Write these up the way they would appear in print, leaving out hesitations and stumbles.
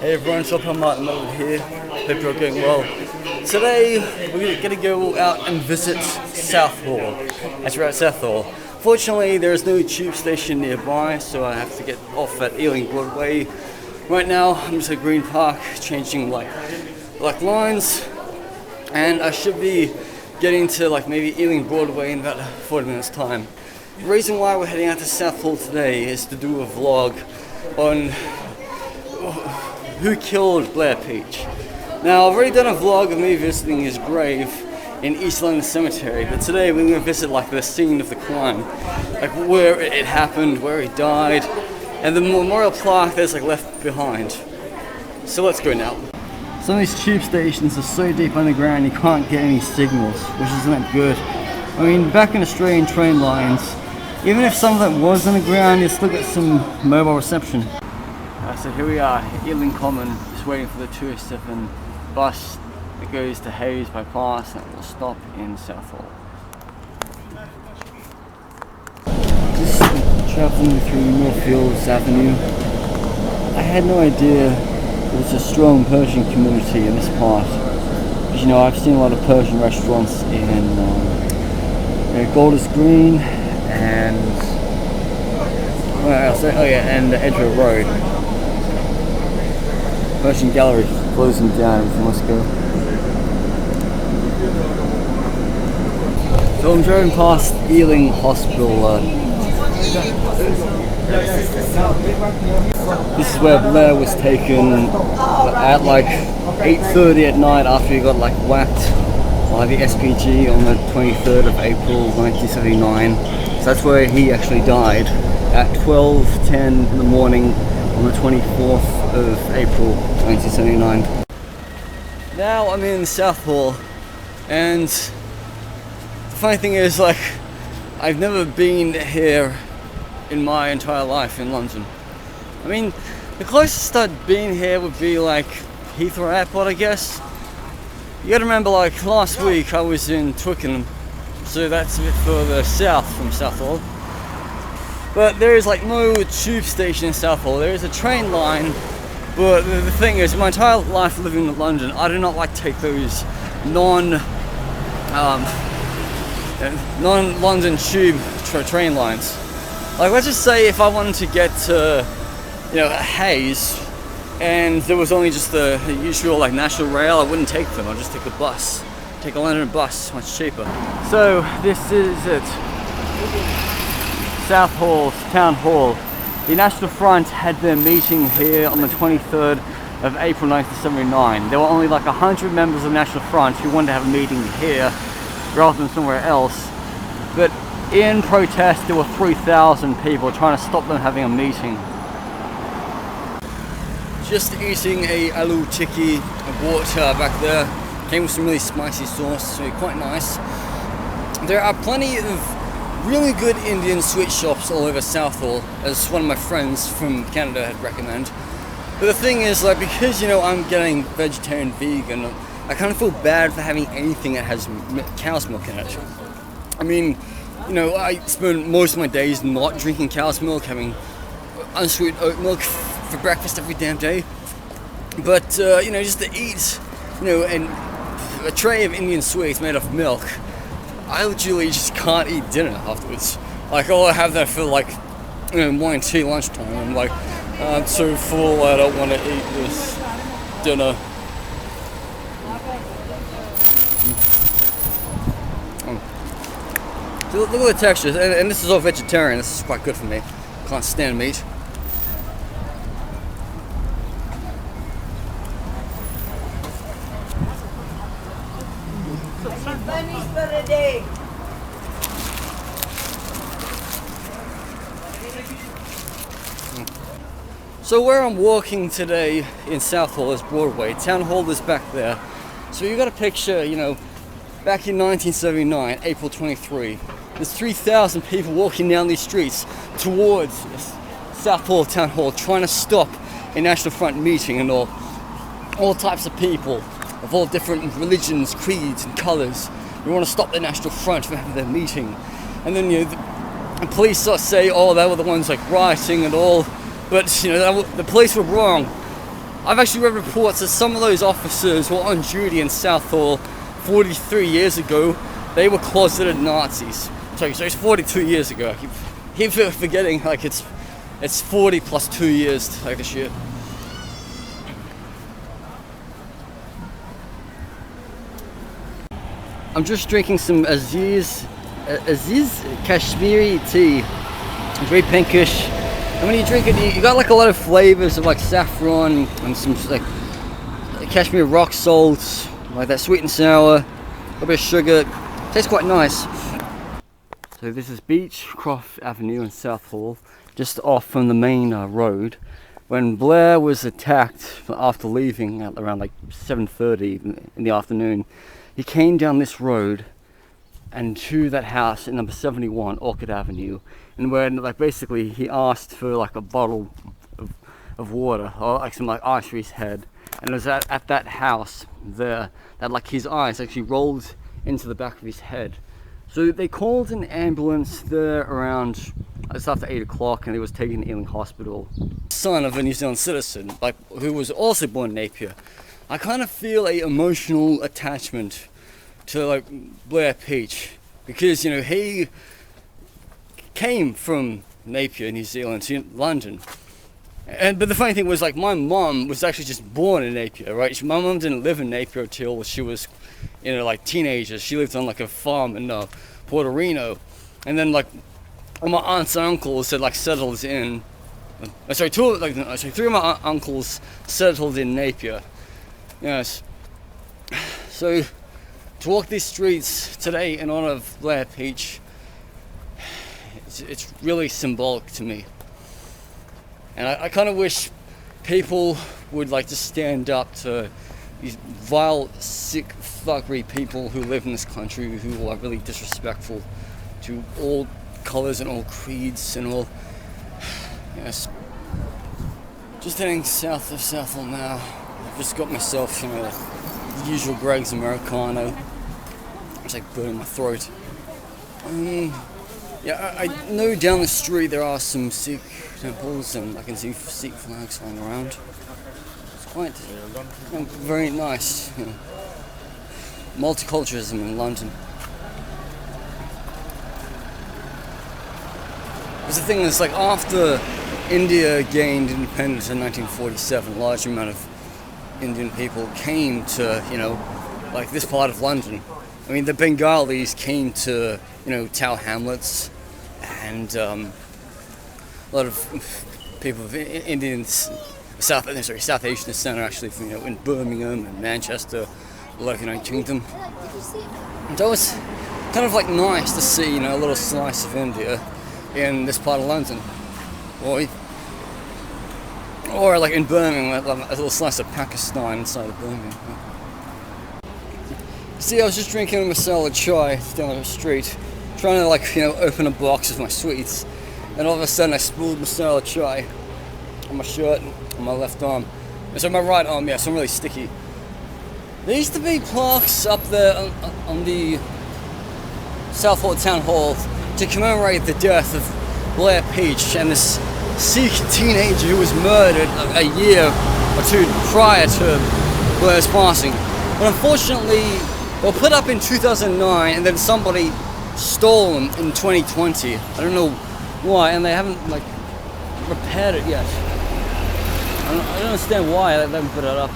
Hey everyone, so I'm outnumbered here. Hope you're going well. Today we're going to go out and visit Southall. That's right, Southall. Fortunately, there's no tube station nearby, so I have to get off at Ealing Broadway. Right now, I'm just at Green Park, changing like lines, and I should be getting to maybe Ealing Broadway in about 40 minutes time. The reason why we're heading out to Southall today is to do a vlog on who killed Blair Peach. Now, I've already done a vlog of me visiting his grave in East London Cemetery, but today we're going to visit the scene of the crime, where it happened, where he died, and the memorial plaque that's left behind. So let's go now. Some of these tube stations are so deep underground you can't get any signals, which isn't that good. I mean, back in Australian train lines, even if some of them was underground, you still get some mobile reception. So here we are, Ealing Common, just waiting for the 207 bus that goes to Hayes by Pass and it will stop in Southall. Just travelling through Northfields Avenue. I had no idea there's a strong Persian community in this part. Because, I've seen a lot of Persian restaurants in Golders Green and and Edgware Road. Persian Gallery closing down from Moscow. So I'm driving past Ealing Hospital. This is where Blair was taken at 8:30 at night after he got whacked by the SPG on the 23rd of April 1979. So that's where he actually died at 12:10 in the morning on the 24th of April 1979. Now I'm in Southall, and the funny thing is I've never been here in my entire life in London. I mean, the closest I'd been here would be Heathrow Airport, I guess. You gotta remember last week I was in Twickenham, so that's a bit further south from Southall. But there is no tube station in Southall. There is a train line, but the thing is, my entire life living in London, I do not take those non-London tube train lines. Let's just say if I wanted to get to Hayes, and there was only just the usual National Rail, I wouldn't take them. I'd just take the bus, take a London bus, much cheaper. So this is it. Southall's Town Hall. The National Front had their meeting here on the 23rd of April 1979. There were only 100 members of the National Front who wanted to have a meeting here rather than somewhere else. But in protest there were 3,000 people trying to stop them having a meeting. Just eating a aloo tikki of water back there. Came with some really spicy sauce, so quite nice. There are plenty of really good Indian sweet shops all over Southall, as one of my friends from Canada had recommended. But the thing is, because I'm getting vegetarian, vegan, I kind of feel bad for having anything that has cow's milk in it. I mean, I spend most of my days not drinking cow's milk, having unsweetened oat milk for breakfast every damn day. But just to eat, and a tray of Indian sweets made of milk, I literally just can't eat dinner afterwards. I'll have that for morning tea, lunchtime. I'm so full, I don't want to eat this dinner. So look at the textures, and this is all vegetarian. This is quite good for me. Can't stand meat. So where I'm walking today in Southall is Broadway. Town Hall is back there. So you got a picture, back in 1979, April 23. There's 3,000 people walking down these streets towards Southall Town Hall, trying to stop a National Front meeting, and all types of people of all different religions, creeds, and colours. We want to stop the National Front from having their meeting. And then the police sort of say, oh, they were the ones rioting and all. But the police were wrong. I've actually read reports that some of those officers who were on duty in Southall 43 years ago, they were closeted Nazis. So it's 42 years ago. I keep forgetting, like it's 40 plus 2 years, like this year. I'm just drinking some Azeez Kashmiri tea. It's very pinkish. And when you drink it, you got like a lot of flavors of like saffron and some like Kashmir rock salt, like that sweet and sour, a bit of sugar. Tastes quite nice. So this is Beechcroft Avenue in Southall, just off from the main road. When Blair was attacked after leaving at around like 7:30 in the afternoon, he came down this road and to that house in number 71 Orchard Avenue, and when like basically he asked for like a bottle of water or like some like ice for his head, and it was at that house there that like his eyes actually rolled into the back of his head. So they called an ambulance there around just after 8 o'clock, and he was taken to Ealing Hospital. Son of a New Zealand citizen, like who was also born in Napier. I kind of feel a emotional attachment to like Blair Peach, because you know he came from Napier, New Zealand to London. But the funny thing was, like, my mum was actually just born in Napier, right? My mum didn't live in Napier until she was, you know, like teenager. She lived on like a farm in Puerto Rico, and then like all my aunts and uncles had like settled in. Three of my uncles settled in Napier. Yes. So to walk these streets today in honor of Blair Peach, it's really symbolic to me. And I kind of wish people would like to stand up to these vile, sick, fuckery people who live in this country, who are really disrespectful to all colours and all creeds and all. Yes. Just heading south of Southall now. I've just got myself, you know, the usual Greg's Americano. It's like burning my throat. Yeah, I know down the street there are some Sikh temples, and I can see Sikh flags flying around. It's quite very nice, you know. Multiculturalism in London. Because the thing is, like, after India gained independence in 1947, a large amount of Indian people came to, you know, like this part of London. I mean, the Bengalis came to, you know, Tower Hamlets, and a lot of people of Indians, South Asian descent are actually, you know, in Birmingham and Manchester, a lot of United Kingdom. And so it's kind of like nice to see, you know, a little slice of India in this part of London, or like in Birmingham, a little slice of Pakistan inside of Birmingham. See, I was just drinking a Masala chai down the street, trying to, like, you know, open a box of my sweets, and all of a sudden I spilled Masala chai on my shirt, on my left arm. And so my right arm, yeah, so I'm really sticky. There used to be plaques up there on the Southall Town Hall to commemorate the death of Blair Peach and this Sikh teenager who was murdered a year or two prior to Blair's passing. But unfortunately, they were put up in 2009, and then somebody stole them in 2020. I don't know why, and they haven't like repaired it yet. I don't understand why they haven't put it up.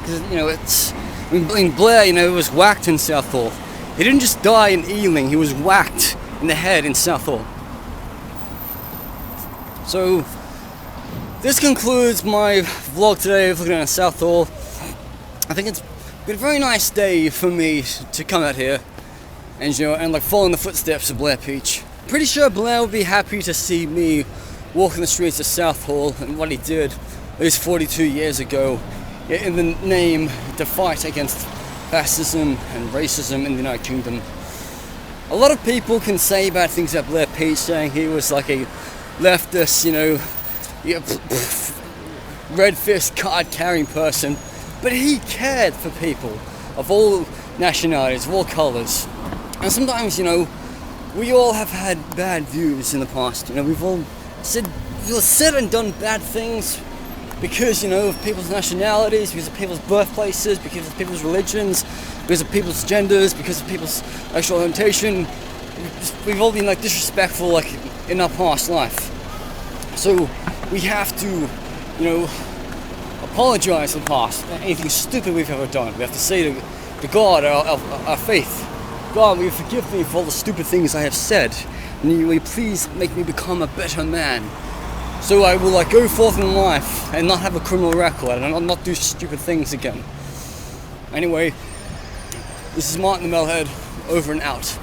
Because, you know, it's, I mean, Blair, you know, was whacked in Southall. He didn't just die in Ealing, he was whacked in the head in Southall. So this concludes my vlog today of looking at Southall. I think it's been a very nice day for me to come out here and, you know, and like follow in the footsteps of Blair Peach. Pretty sure Blair would be happy to see me walking the streets of Southall and what he did at least 42 years ago in the name to fight against fascism and racism in the United Kingdom. A lot of people can say bad things about Blair Peach, saying he was like a leftist, you know, red fist card carrying person. But he cared for people of all nationalities, of all colours. And sometimes, you know, we all have had bad views in the past. You know, we've all said and done bad things because, you know, of people's nationalities, because of people's birthplaces, because of people's religions, because of people's genders, because of people's sexual orientation. We've all been like disrespectful like in our past life. So we have to, you know, apologize for the past, anything stupid we've ever done. We have to say to God, our faith, God, will you forgive me for all the stupid things I have said, and will you please make me become a better man, so I will like go forth in life and not have a criminal record and not do stupid things again. Anyway, this is Martin the Metalhead, over and out.